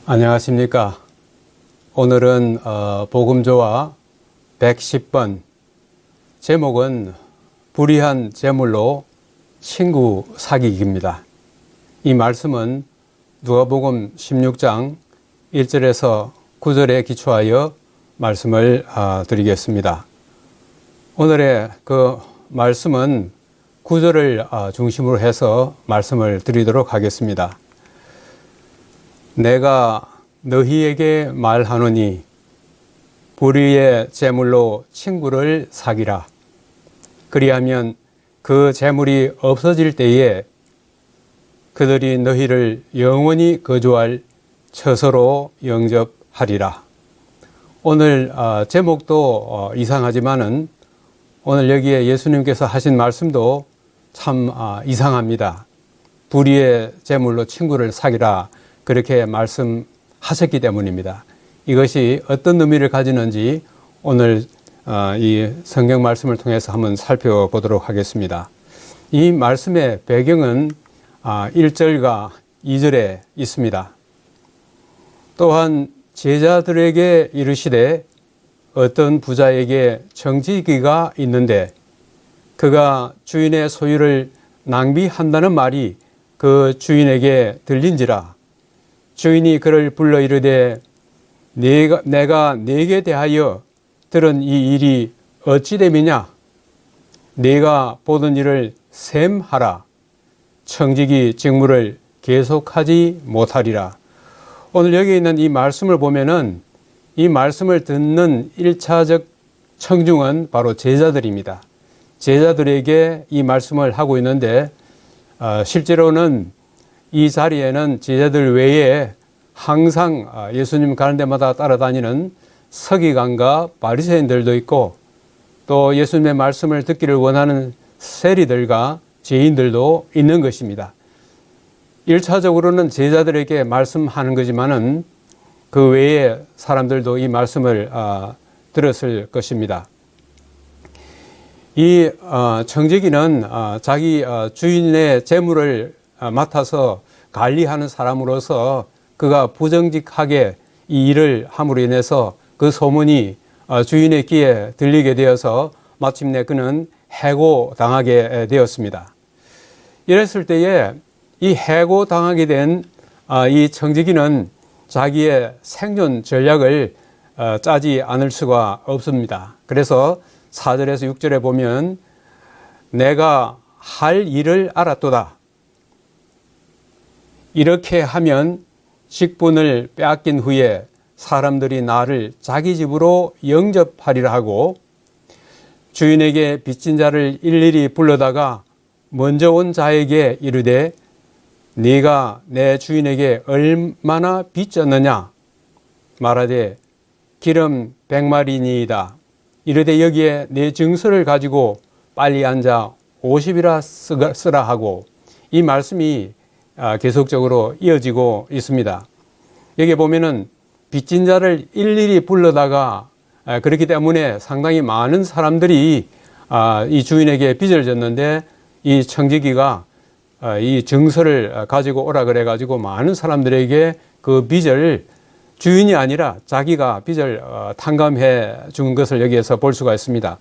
안녕하십니까. 오늘은 복음조화 110번, 제목은 불의한 재물로 친구 사귀기입니다. 이 말씀은 누가복음 16장 1절에서 9절에 기초하여 말씀을 드리겠습니다. 오늘의 그 말씀은 9절을 중심으로 해서 말씀을 드리도록 하겠습니다. 내가 너희에게 말하노니 불의의 재물로 친구를 사귀라. 그리하면 그 재물이 없어질 때에 그들이 너희를 영원히 거주할 처소로 영접하리라. 오늘 제목도 이상하지만은 오늘 여기에 예수님께서 하신 말씀도 참 이상합니다. 불의의 재물로 친구를 사귀라. 그렇게 말씀하셨기 때문입니다. 이것이 어떤 의미를 가지는지 오늘 이 성경 말씀을 통해서 한번 살펴보도록 하겠습니다. 이 말씀의 배경은 1절과 2절에 있습니다. 또한 제자들에게 이르시되 어떤 부자에게 청지기가 있는데 그가 주인의 소유를 낭비한다는 말이 그 주인에게 들린지라. 주인이 그를 불러 이르되 내가 네게 대하여 들은 이 일이 어찌 됨이냐? 네가 보던 일을 셈하라. 청지기 직무를 계속하지 못하리라. 오늘 여기 있는 이 말씀을 보면은 이 말씀을 듣는 1차적 청중은 바로 제자들입니다. 제자들에게 이 말씀을 하고 있는데 실제로는 이 자리에는 제자들 외에 항상 예수님 가는 데마다 따라다니는 서기관과 바리새인들도 있고 또 예수님의 말씀을 듣기를 원하는 세리들과 죄인들도 있는 것입니다. 1차적으로는 제자들에게 말씀하는 거지만은 그 외에 사람들도 이 말씀을 들었을 것입니다. 이 청지기는 자기 주인의 재물을 맡아서 관리하는 사람으로서 그가 부정직하게 이 일을 함으로 인해서 그 소문이 주인의 귀에 들리게 되어서 마침내 그는 해고당하게 되었습니다. 이랬을 때에 이 해고당하게 된 이 청지기는 자기의 생존 전략을 짜지 않을 수가 없습니다. 그래서 4절에서 6절에 보면 내가 할 일을 알았도다. 이렇게 하면 직분을 빼앗긴 후에 사람들이 나를 자기 집으로 영접하리라 하고 주인에게 빚진 자를 일일이 불러다가 먼저 온 자에게 이르되 네가 내 주인에게 얼마나 빚졌느냐 말하되 기름 100마리니이다. 이르되 여기에 내 증서를 가지고 빨리 앉아 50이라 쓰라 하고 이 말씀이 계속적으로 이어지고 있습니다. 여기 보면은 빚진 자를 일일이 불러다가 그렇기 때문에 상당히 많은 사람들이 이 주인에게 빚을 졌는데 이 청지기가 이 증서를 가지고 오라 그래 가지고 많은 사람들에게 그 빚을 주인이 아니라 자기가 빚을 탕감해 준 것을 여기에서 볼 수가 있습니다.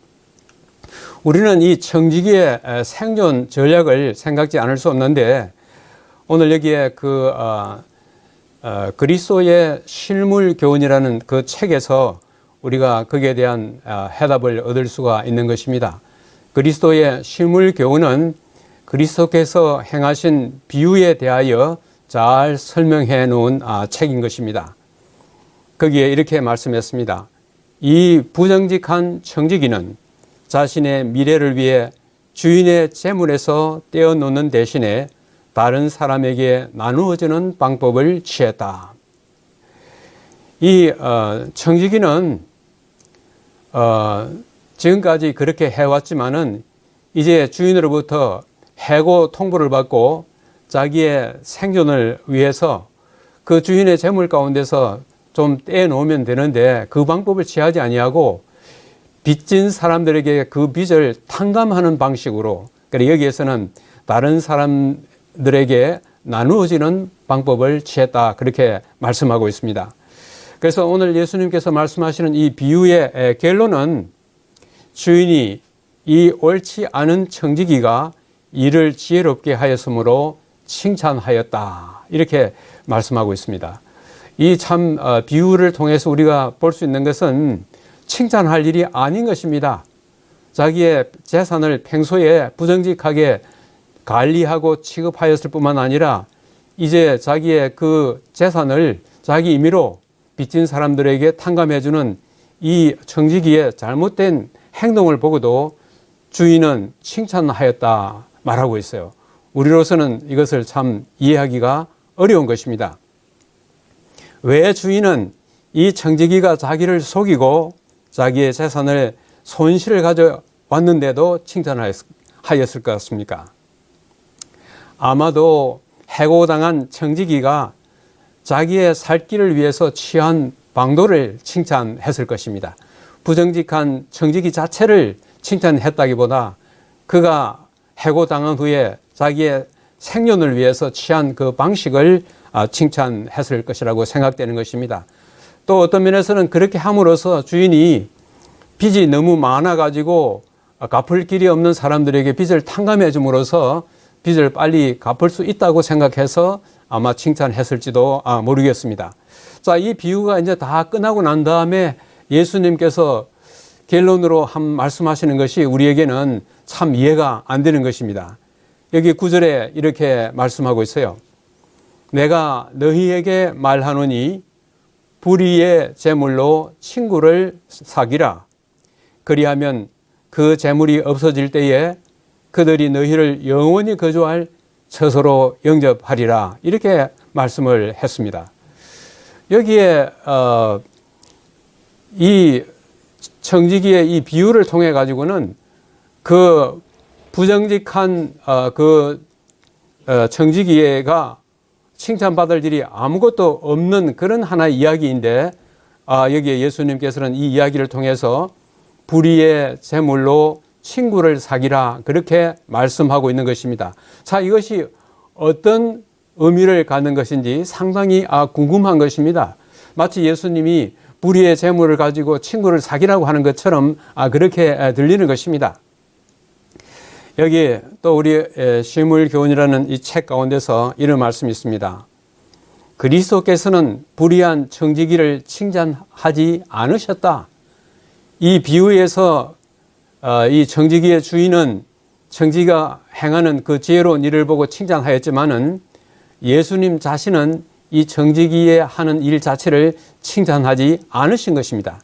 우리는 이 청지기의 생존 전략을 생각지 않을 수 없는데 오늘 여기에 그리스도의 실물 교훈이라는 그 책에서 우리가 거기에 대한 해답을 얻을 수가 있는 것입니다. 그리스도의 실물 교훈은 그리스도께서 행하신 비유에 대하여 잘 설명해 놓은 책인 것입니다. 거기에 이렇게 말씀했습니다. 이 부정직한 청지기는 자신의 미래를 위해 주인의 재물에서 떼어놓는 대신에 다른 사람에게 나누어주는 방법을 취했다. 이 청지기는 지금까지 그렇게 해왔지만은 이제 주인으로부터 해고 통보를 받고 자기의 생존을 위해서 그 주인의 재물 가운데서 좀 떼놓으면 되는데 그 방법을 취하지 아니하고 빚진 사람들에게 그 빚을 탕감하는 방식으로, 그러니까 여기에서는 다른 사람들에게 나누어지는 방법을 취했다. 그렇게 말씀하고 있습니다. 그래서 오늘 예수님께서 말씀하시는 이 비유의 결론은 주인이 이 옳지 않은 청지기가 일을 지혜롭게 하였으므로 칭찬하였다. 이렇게 말씀하고 있습니다. 이 참 비유를 통해서 우리가 볼 수 있는 것은 칭찬할 일이 아닌 것입니다. 자기의 재산을 평소에 부정직하게 관리하고 취급하였을 뿐만 아니라 이제 자기의 그 재산을 자기 임의로 빚진 사람들에게 탕감해주는 이 청지기의 잘못된 행동을 보고도 주인은 칭찬하였다 말하고 있어요. 우리로서는 이것을 참 이해하기가 어려운 것입니다. 왜 주인은 이 청지기가 자기를 속이고 자기의 재산을 손실을 가져왔는데도 칭찬하였을 것 같습니까? 아마도 해고당한 청지기가 자기의 살 길을 위해서 취한 방도를 칭찬했을 것입니다. 부정직한 청지기 자체를 칭찬했다기보다 그가 해고당한 후에 자기의 생존을 위해서 취한 그 방식을 칭찬했을 것이라고 생각되는 것입니다. 또 어떤 면에서는 그렇게 함으로써 주인이 빚이 너무 많아가지고 갚을 길이 없는 사람들에게 빚을 탕감해 줌으로써 빚을 빨리 갚을 수 있다고 생각해서 아마 칭찬했을지도 모르겠습니다. 자, 이 비유가 이제 다 끝나고 난 다음에 예수님께서 결론으로 말씀하시는 것이 우리에게는 참 이해가 안 되는 것입니다. 여기 9절에 이렇게 말씀하고 있어요. 내가 너희에게 말하노니 불의의 재물로 친구를 사귀라. 그리하면 그 재물이 없어질 때에 그들이 너희를 영원히 거주할 처소로 영접하리라. 이렇게 말씀을 했습니다. 여기에 이 청지기의 이 비유를 통해 가지고는 그 부정직한 청지기가 칭찬받을 일이 아무것도 없는 그런 하나의 이야기인데 여기에 예수님께서는 이 이야기를 통해서 불의의 재물로 친구를 사귀라 그렇게 말씀하고 있는 것입니다. 자, 이것이 어떤 의미를 갖는 것인지 상당히 궁금한 것입니다. 마치 예수님이 불의의 재물을 가지고 친구를 사귀라고 하는 것처럼 그렇게 들리는 것입니다. 여기 또 우리 시물교훈이라는 이 책 가운데서 이런 말씀이 있습니다. 그리스도께서는 불의한 청지기를 칭찬하지 않으셨다. 이 비유에서 이 청지기의 주인은 청지기가 행하는 그 지혜로운 일을 보고 칭찬하였지만은 예수님 자신은 이 청지기의 하는 일 자체를 칭찬하지 않으신 것입니다.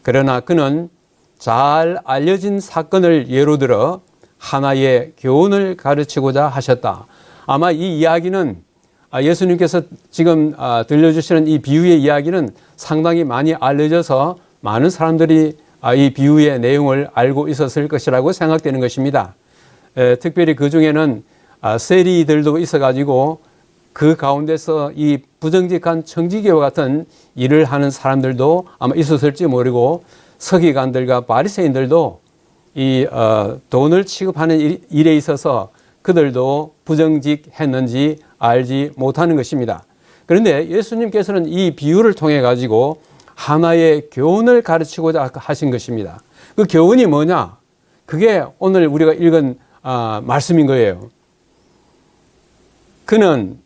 그러나 그는 잘 알려진 사건을 예로 들어 하나의 교훈을 가르치고자 하셨다. 아마 이 이야기는 예수님께서 지금 들려주시는 이 비유의 이야기는 상당히 많이 알려져서 많은 사람들이 이 비유의 내용을 알고 있었을 것이라고 생각되는 것입니다. 특별히 그 중에는 세리들도 있어가지고 그 가운데서 이 부정직한 청지기와 같은 일을 하는 사람들도 아마 있었을지 모르고 서기관들과 바리새인들도 이 돈을 취급하는 일에 있어서 그들도 부정직했는지 알지 못하는 것입니다. 그런데 예수님께서는 이 비유를 통해 가지고 하나의 교훈을 가르치고자 하신 것입니다. 그 교훈이 뭐냐? 그게 오늘 우리가 읽은 말씀인 거예요. 그는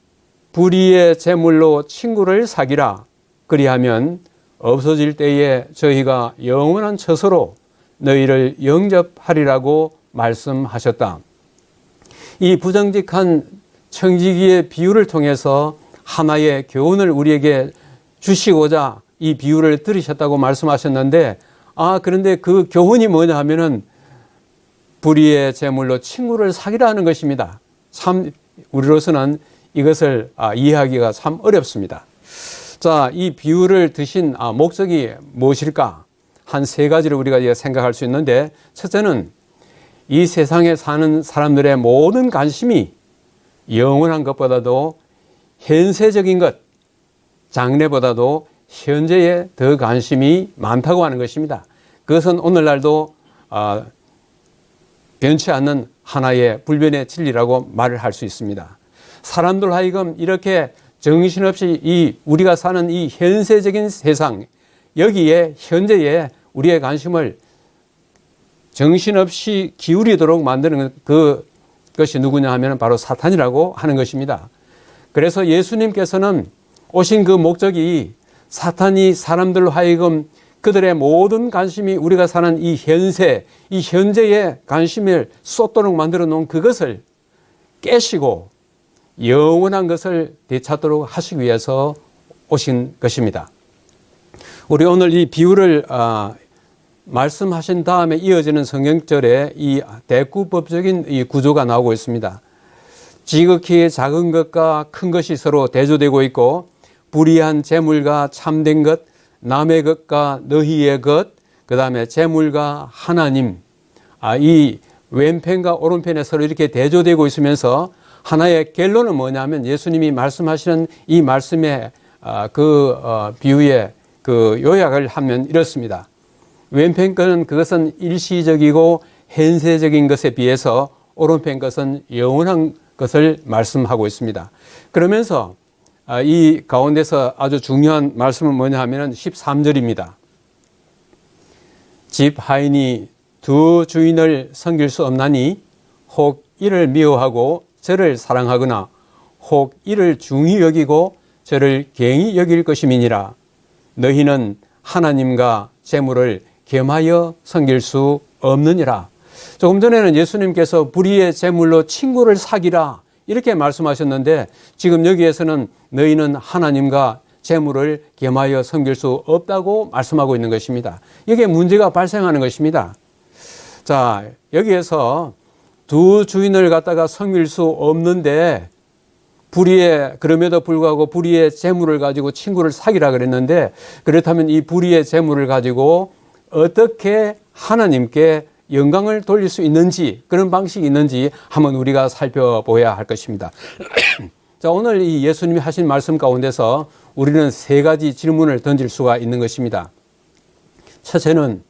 불의의 재물로 친구를 사귀라. 그리하면 없어질 때에 저희가 영원한 처소로 너희를 영접하리라고 말씀하셨다. 이 부정직한 청지기의 비유를 통해서 하나의 교훈을 우리에게 주시고자 이 비유를 들으셨다고 말씀하셨는데 그런데 그 교훈이 뭐냐 하면은 불의의 재물로 친구를 사귀라는 것입니다. 참 우리로서는 이것을 이해하기가 참 어렵습니다. 자, 이 비유를 드신 목적이 무엇일까? 한 세 가지를 우리가 생각할 수 있는데 첫째는 이 세상에 사는 사람들의 모든 관심이 영원한 것보다도 현세적인 것, 장래보다도 현재에 더 관심이 많다고 하는 것입니다. 그것은 오늘날도 변치 않는 하나의 불변의 진리라고 말을 할 수 있습니다. 사람들 하여금 이렇게 정신없이 우리가 사는 이 현세적인 세상, 여기에 현재에 우리의 관심을 정신없이 기울이도록 만드는 그것이 누구냐 하면 바로 사탄이라고 하는 것입니다. 그래서 예수님께서는 오신 그 목적이 사탄이 사람들로 하여금 그들의 모든 관심이 우리가 사는 이 현세, 이 현재에 관심을 쏟도록 만들어 놓은 그것을 깨시고 영원한 것을 되찾도록 하시기 위해서 오신 것입니다. 우리 오늘 이 비유를 말씀하신 다음에 이어지는 성경절에 이 대구법적인 이 구조가 나오고 있습니다. 지극히 작은 것과 큰 것이 서로 대조되고 있고, 불의한 재물과 참된 것, 남의 것과 너희의 것, 그 다음에 재물과 하나님, 이 왼편과 오른편에 서로 이렇게 대조되고 있으면서 하나의 결론은 뭐냐면 예수님이 말씀하시는 이 말씀의 비유의 그 요약을 하면 이렇습니다. 왼편 것은 그것은 일시적이고 현세적인 것에 비해서 오른편 것은 영원한 것을 말씀하고 있습니다. 그러면서 이 가운데서 아주 중요한 말씀은 뭐냐 하면 13절입니다. 집 하인이 두 주인을 섬길 수 없나니 혹 이를 미워하고 저를 사랑하거나 혹 이를 중히 여기고 저를 경히 여길 것임이니라. 너희는 하나님과 재물을 겸하여 섬길 수 없느니라. 조금 전에는 예수님께서 불의의 재물로 친구를 사귀라 이렇게 말씀하셨는데, 지금 여기에서는 너희는 하나님과 재물을 겸하여 섬길 수 없다고 말씀하고 있는 것입니다. 이게 문제가 발생하는 것입니다. 자, 여기에서 두 주인을 갖다가 섬길 수 없는데 그럼에도 불구하고 불의의 재물을 가지고 친구를 사귀라 그랬는데, 그렇다면 이 불의의 재물을 가지고 어떻게 하나님께 영광을 돌릴 수 있는지, 그런 방식이 있는지 한번 우리가 살펴봐야 할 것입니다. 자, 오늘 이 예수님이 하신 말씀 가운데서 우리는 세 가지 질문을 던질 수가 있는 것입니다. 첫째는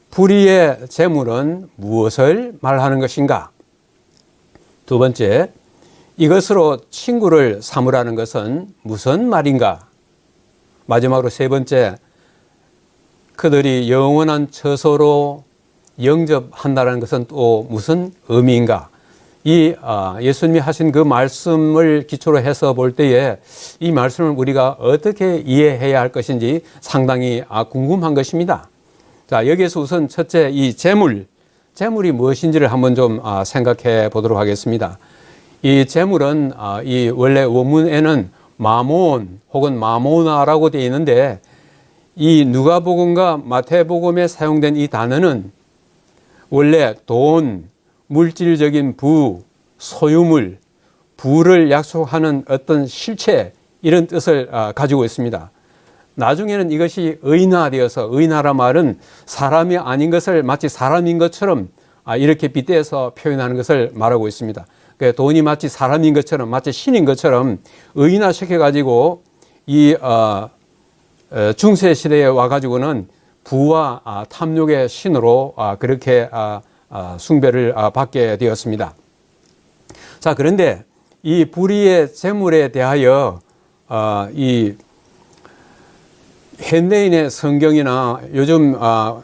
불의의 재물은 무엇을 말하는 것인가? 두 번째, 이것으로 친구를 삼으라는 것은 무슨 말인가? 마지막으로 세 번째, 그들이 영원한 처소로 영접한다는 것은 또 무슨 의미인가? 이 예수님이 하신 그 말씀을 기초로 해서 볼 때에 이 말씀을 우리가 어떻게 이해해야 할 것인지 상당히 궁금한 것입니다. 자, 여기에서 우선 첫째, 이 재물이 무엇인지를 한번 좀 생각해 보도록 하겠습니다. 이 재물은 이 원래 원문에는 마몬 혹은 마모나라고 되어 있는데, 이 누가복음과 마태복음에 사용된 이 단어는 원래 돈, 물질적인 소유물, 부를 약속하는 어떤 실체, 이런 뜻을 가지고 있습니다. 나중에는 이것이 의인화되어서, 의인화란 말은 사람이 아닌 것을 마치 사람인 것처럼 이렇게 빗대서 표현하는 것을 말하고 있습니다. 돈이 마치 사람인 것처럼, 마치 신인 것처럼 의인화시켜가지고 이 중세 시대에 와가지고는 부와 탐욕의 신으로 그렇게 숭배를 받게 되었습니다. 자, 그런데 이 불의의 재물에 대하여 이 현대인의 성경이나 요즘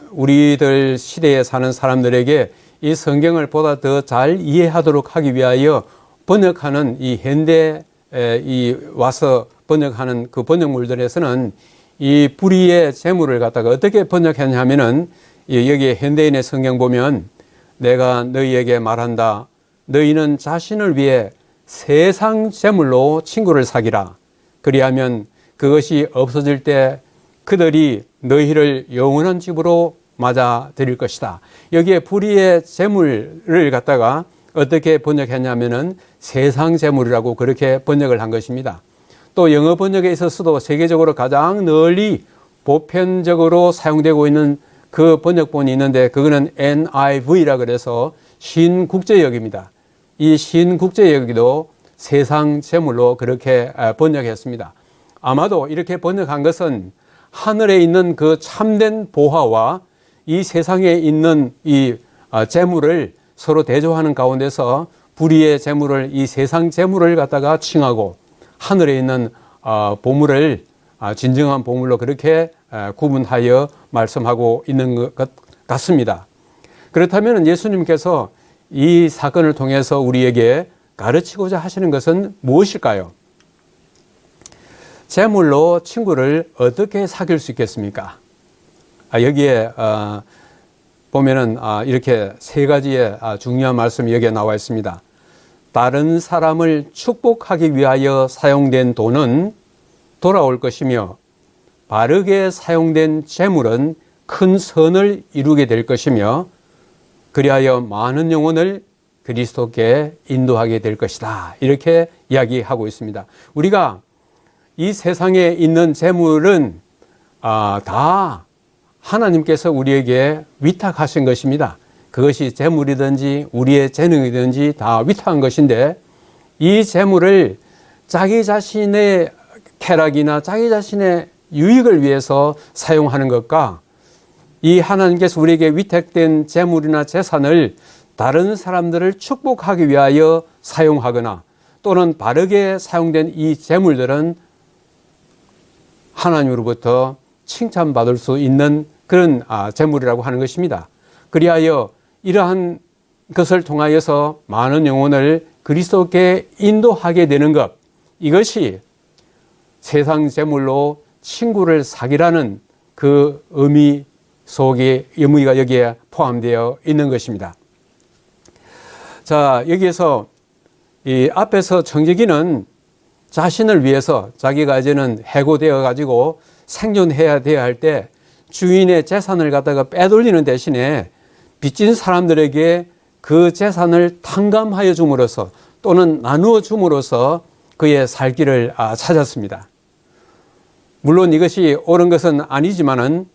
우리들 시대에 사는 사람들에게 이 성경을 보다 더 잘 이해하도록 하기 위하여 번역하는 이 현대에 와서 번역하는 그 번역물들에서는 이 불의의 재물을 갖다가 어떻게 번역했냐면은, 여기에 현대인의 성경 보면 내가 너희에게 말한다. 너희는 자신을 위해 세상 재물로 친구를 사귀라. 그리하면 그것이 없어질 때 그들이 너희를 영원한 집으로 맞아 들일 것이다. 여기에 불의의 재물을 갖다가 어떻게 번역했냐면은 세상 재물이라고 그렇게 번역을 한 것입니다. 또 영어 번역에 있어서도 세계적으로 가장 널리 보편적으로 사용되고 있는 그 번역본이 있는데, 그거는 NIV라 그래서 신국제역입니다. 이 신국제역도 세상 재물로 그렇게 번역했습니다. 아마도 이렇게 번역한 것은 하늘에 있는 그 참된 보화와 이 세상에 있는 이 재물을 서로 대조하는 가운데서 불의의 재물을, 이 세상 재물을 갖다가 칭하고 하늘에 있는 보물을 진정한 보물로 그렇게 구분하여 말씀하고 있는 것 같습니다. 그렇다면 예수님께서 이 사건을 통해서 우리에게 가르치고자 하시는 것은 무엇일까요? 재물로 친구를 어떻게 사귈 수 있겠습니까? 여기에 보면은 이렇게 세 가지의 중요한 말씀이 여기에 나와 있습니다. 다른 사람을 축복하기 위하여 사용된 돈은 돌아올 것이며 바르게 사용된 재물은 큰 선을 이루게 될 것이며 그리하여 많은 영혼을 그리스도께 인도하게 될 것이다. 이렇게 이야기하고 있습니다. 우리가 이 세상에 있는 재물은 다 하나님께서 우리에게 위탁하신 것입니다. 그것이 재물이든지 우리의 재능이든지 다 위탁한 것인데 이 재물을 자기 자신의 쾌락이나 자기 자신의 유익을 위해서 사용하는 것과 이 하나님께서 우리에게 위탁된 재물이나 재산을 다른 사람들을 축복하기 위하여 사용하거나 또는 바르게 사용된 이 재물들은 하나님으로부터 칭찬받을 수 있는 그런 재물이라고 하는 것입니다. 그리하여 이러한 것을 통하여서 많은 영혼을 그리스도께 인도하게 되는 것, 이것이 세상 재물로 친구를 사귀라는 그 의미 속에 의미가 여기에 포함되어 있는 것입니다. 자, 여기에서 이 앞에서 청지기는 자신을 위해서 자기가 이제는 해고되어 가지고 생존해야 되어야 할 때 주인의 재산을 갖다가 빼돌리는 대신에 빚진 사람들에게 그 재산을 탕감하여 줌으로써 또는 나누어 줌으로써 그의 살 길을 찾았습니다. 물론 이것이 옳은 것은 아니지만은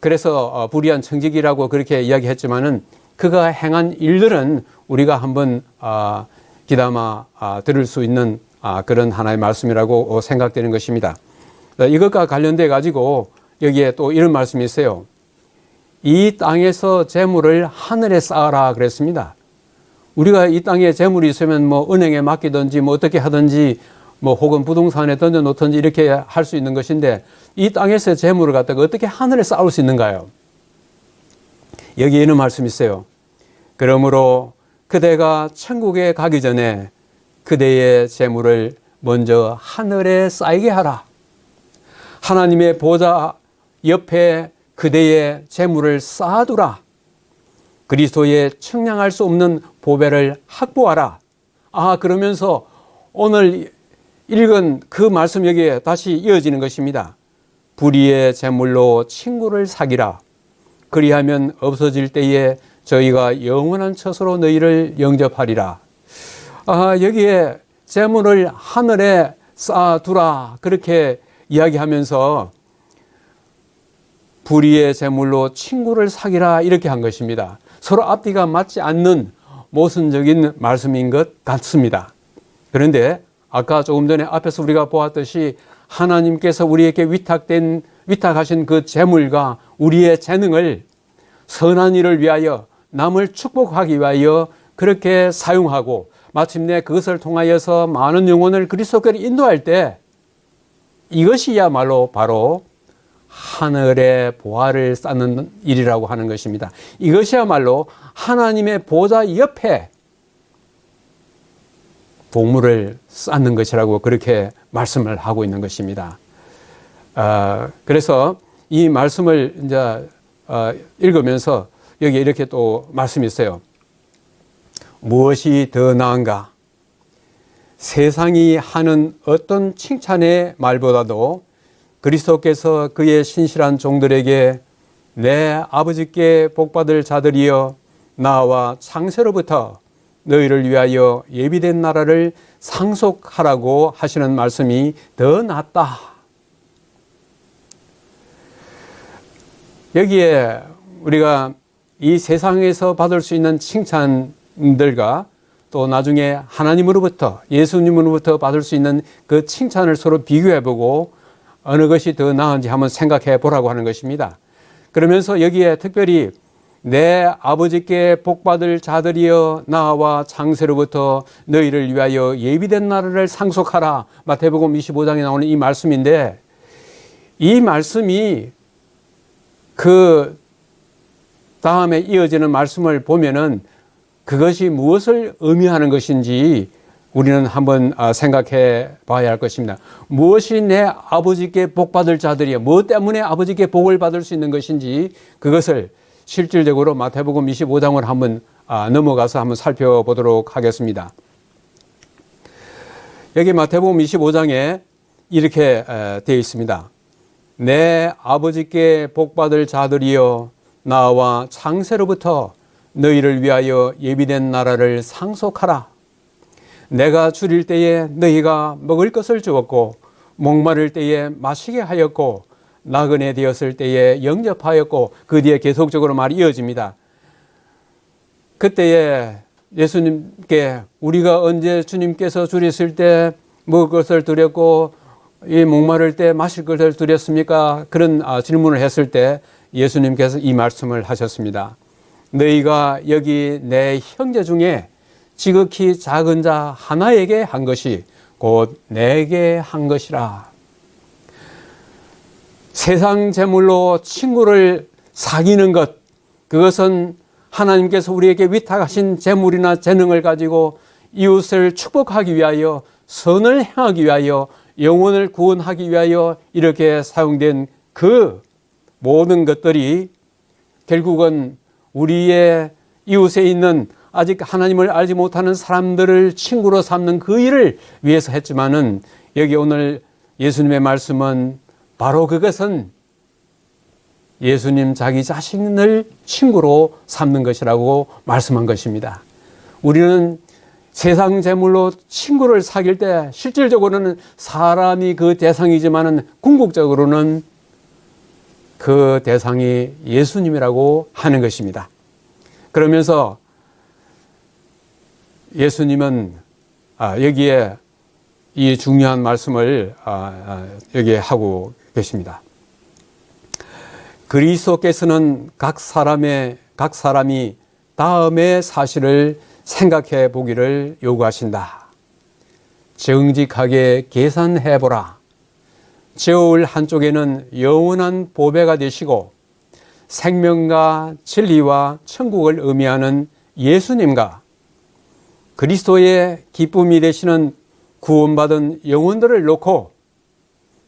그래서 불의한 청지기라고 그렇게 이야기했지만은 그가 행한 일들은 우리가 한번 귀담아 들을 수 있는 그런 하나의 말씀이라고 생각되는 것입니다. 이것과 관련돼 가지고 여기에 또 이런 말씀이 있어요. 이 땅에서 재물을 하늘에 쌓아라 그랬습니다. 우리가 이 땅에 재물이 있으면 뭐 은행에 맡기든지 뭐 어떻게 하든지 뭐 혹은 부동산에 던져 놓든지 이렇게 할 수 있는 것인데 이 땅에서 재물을 갖다가 어떻게 하늘에 쌓을 수 있는가요? 여기에 있는 말씀이 있어요. 그러므로 그대가 천국에 가기 전에 그대의 재물을 먼저 하늘에 쌓이게 하라. 하나님의 보좌 옆에 그대의 재물을 쌓아두라. 그리스도의 측량할 수 없는 보배를 확보하라. 그러면서 오늘 읽은 그 말씀 여기에 다시 이어지는 것입니다. 불의의 재물로 친구를 사귀라. 그리하면 없어질 때에 저희가 영원한 처소로 너희를 영접하리라. 여기에 재물을 하늘에 쌓아두라 그렇게 이야기하면서 불의의 재물로 친구를 사귀라 이렇게 한 것입니다. 서로 앞뒤가 맞지 않는 모순적인 말씀인 것 같습니다. 그런데 아까 조금 전에 앞에서 우리가 보았듯이 하나님께서 우리에게 위탁하신 그 재물과 우리의 재능을 선한 일을 위하여 남을 축복하기 위하여 그렇게 사용하고 마침내 그것을 통하여서 많은 영혼을 그리스도께로 인도할 때 이것이야말로 바로 하늘의 보화를 쌓는 일이라고 하는 것입니다. 이것이야말로 하나님의 보좌 옆에 보물을 쌓는 것이라고 그렇게 말씀을 하고 있는 것입니다. 그래서 이 말씀을 이제 읽으면서 여기 이렇게 또 말씀이 있어요. 무엇이 더 나은가? 세상이 하는 어떤 칭찬의 말보다도 그리스도께서 그의 신실한 종들에게 내 아버지께 복받을 자들이여 나와 창세로부터 너희를 위하여 예비된 나라를 상속하라고 하시는 말씀이 더 낫다. 여기에 우리가 이 세상에서 받을 수 있는 칭찬들과 또 나중에 하나님으로부터 예수님으로부터 받을 수 있는 그 칭찬을 서로 비교해보고 어느 것이 더 나은지 한번 생각해 보라고 하는 것입니다. 그러면서 여기에 특별히 내 아버지께 복받을 자들이여 나와 창세로부터 너희를 위하여 예비된 나라를 상속하라. 마태복음 25장에 나오는 이 말씀인데, 이 말씀이 그 다음에 이어지는 말씀을 보면은 그것이 무엇을 의미하는 것인지 우리는 한번 생각해 봐야 할 것입니다. 무엇이 내 아버지께 복받을 자들이여, 무엇 때문에 아버지께 복을 받을 수 있는 것인지, 그것을 실질적으로 마태복음 25장을 한번 넘어가서 한번 살펴보도록 하겠습니다. 여기 마태복음 25장에 이렇게 되어 있습니다. 내 아버지께 복받을 자들이여 나와 창세로부터 너희를 위하여 예비된 나라를 상속하라. 내가 줄일 때에 너희가 먹을 것을 주었고 목마를 때에 마시게 하였고 나그네 되었을 때에 영접하였고, 그 뒤에 계속적으로 말이 이어집니다. 그때에 예수님께 우리가 언제 주님께서 줄이실 때 먹을 것을 드렸고 이 목마를 때 마실 것을 드렸습니까? 그런 질문을 했을 때 예수님께서 이 말씀을 하셨습니다. 너희가 여기 내 형제 중에 지극히 작은 자 하나에게 한 것이 곧 내게 한 것이라. 세상 재물로 친구를 사귀는 것, 그것은 하나님께서 우리에게 위탁하신 재물이나 재능을 가지고 이웃을 축복하기 위하여, 선을 행하기 위하여, 영혼을 구원하기 위하여 이렇게 사용된 그 모든 것들이 결국은 우리의 이웃에 있는 아직 하나님을 알지 못하는 사람들을 친구로 삼는 그 일을 위해서 했지만은, 여기 오늘 예수님의 말씀은 바로 그것은 예수님 자기 자신을 친구로 삼는 것이라고 말씀한 것입니다. 우리는 세상 재물로 친구를 사귈 때 실질적으로는 사람이 그 대상이지만은 궁극적으로는 그 대상이 예수님이라고 하는 것입니다. 그러면서 예수님은 여기에 이 중요한 말씀을 여기에 하고 계십니다. 그리스도께서는 각 사람이 다음의 사실을 생각해 보기를 요구하신다. 정직하게 계산해 보라. 저울 한쪽에는 영원한 보배가 되시고 생명과 진리와 천국을 의미하는 예수님과 그리스도의 기쁨이 되시는 구원받은 영혼들을 놓고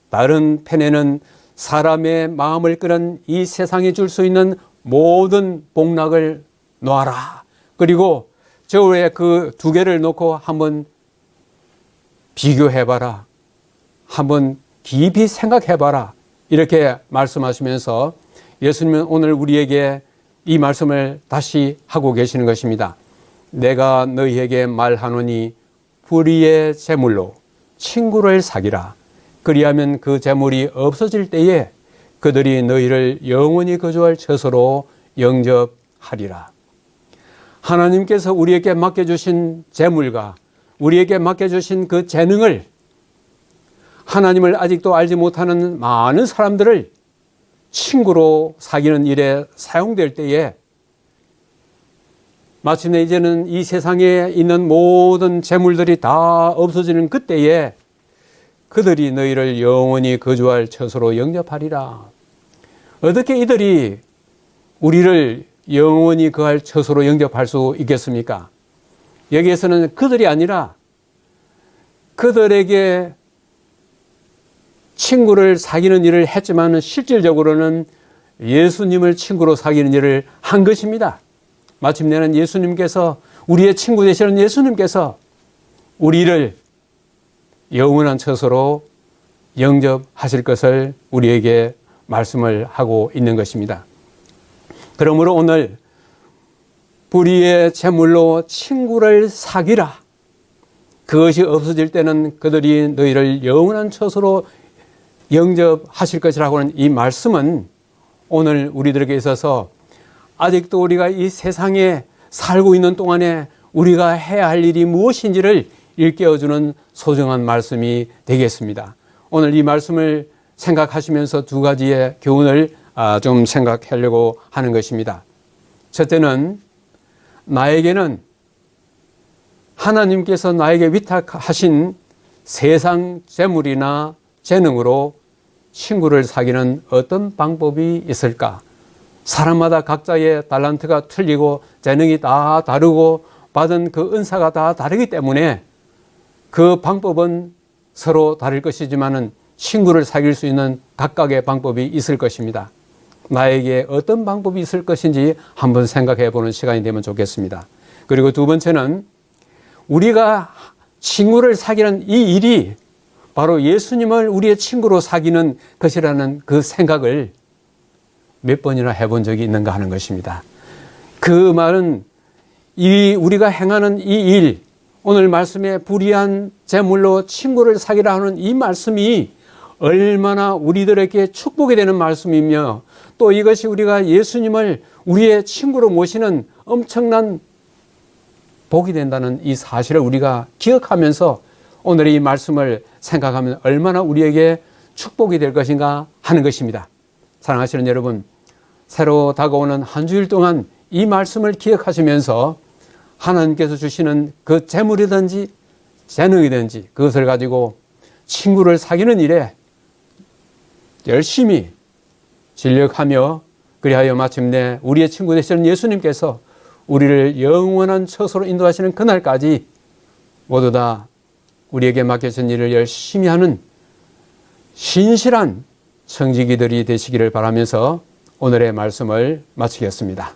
다른 펜에는 사람의 마음을 끄는 이 세상이 줄 수 있는 모든 복락을 놓아라. 그리고 저울에 그 두 개를 놓고 한번 비교해봐라. 한번 깊이 생각해봐라. 이렇게 말씀하시면서 예수님은 오늘 우리에게 이 말씀을 다시 하고 계시는 것입니다. 내가 너희에게 말하노니 불의의 재물로 친구를 사귀라. 그리하면 그 재물이 없어질 때에 그들이 너희를 영원히 거주할 처소로 영접하리라. 하나님께서 우리에게 맡겨주신 재물과 우리에게 맡겨주신 그 재능을 하나님을 아직도 알지 못하는 많은 사람들을 친구로 사귀는 일에 사용될 때에 마침내 이제는 이 세상에 있는 모든 재물들이 다 없어지는 그때에 그들이 너희를 영원히 거주할 처소로 영접하리라. 어떻게 이들이 우리를 영원히 거할 처소로 영접할 수 있겠습니까? 여기에서는 그들이 아니라 그들에게 친구를 사귀는 일을 했지만 실질적으로는 예수님을 친구로 사귀는 일을 한 것입니다. 마침내는 예수님께서, 우리의 친구 되시는 예수님께서 우리를 영원한 처소로 영접하실 것을 우리에게 말씀을 하고 있는 것입니다. 그러므로 오늘 불의의 재물로 친구를 사귀라. 그것이 없어질 때는 그들이 너희를 영원한 처소로 영접하실 것이라고 하는 이 말씀은 오늘 우리들에게 있어서 아직도 우리가 이 세상에 살고 있는 동안에 우리가 해야 할 일이 무엇인지를 일깨워주는 소중한 말씀이 되겠습니다. 오늘 이 말씀을 생각하시면서 두 가지의 교훈을 좀 생각하려고 하는 것입니다. 첫째는 나에게는 하나님께서 나에게 위탁하신 세상 재물이나 재능으로 친구를 사귀는 어떤 방법이 있을까? 사람마다 각자의 달란트가 틀리고 재능이 다 다르고 받은 그 은사가 다 다르기 때문에 그 방법은 서로 다를 것이지만은 친구를 사귈 수 있는 각각의 방법이 있을 것입니다. 나에게 어떤 방법이 있을 것인지 한번 생각해 보는 시간이 되면 좋겠습니다. 그리고 두 번째는 우리가 친구를 사귀는 이 일이 바로 예수님을 우리의 친구로 사귀는 것이라는 그 생각을 몇 번이나 해본 적이 있는가 하는 것입니다. 그 말은 우리가 행하는 이 일, 오늘 말씀에 불의한 재물로 친구를 사귀라 하는 이 말씀이 얼마나 우리들에게 축복이 되는 말씀이며 또 이것이 우리가 예수님을 우리의 친구로 모시는 엄청난 복이 된다는 이 사실을 우리가 기억하면서 오늘의 이 말씀을 생각하면 얼마나 우리에게 축복이 될 것인가 하는 것입니다. 사랑하시는 여러분, 새로 다가오는 한 주일 동안 이 말씀을 기억하시면서 하나님께서 주시는 그 재물이든지 재능이든지 그것을 가지고 친구를 사귀는 일에 열심히 진력하며 그리하여 마침내 우리의 친구 되시는 예수님께서 우리를 영원한 처소로 인도하시는 그날까지 모두 다 우리에게 맡겨진 일을 열심히 하는 신실한 청지기들이 되시기를 바라면서 오늘의 말씀을 마치겠습니다.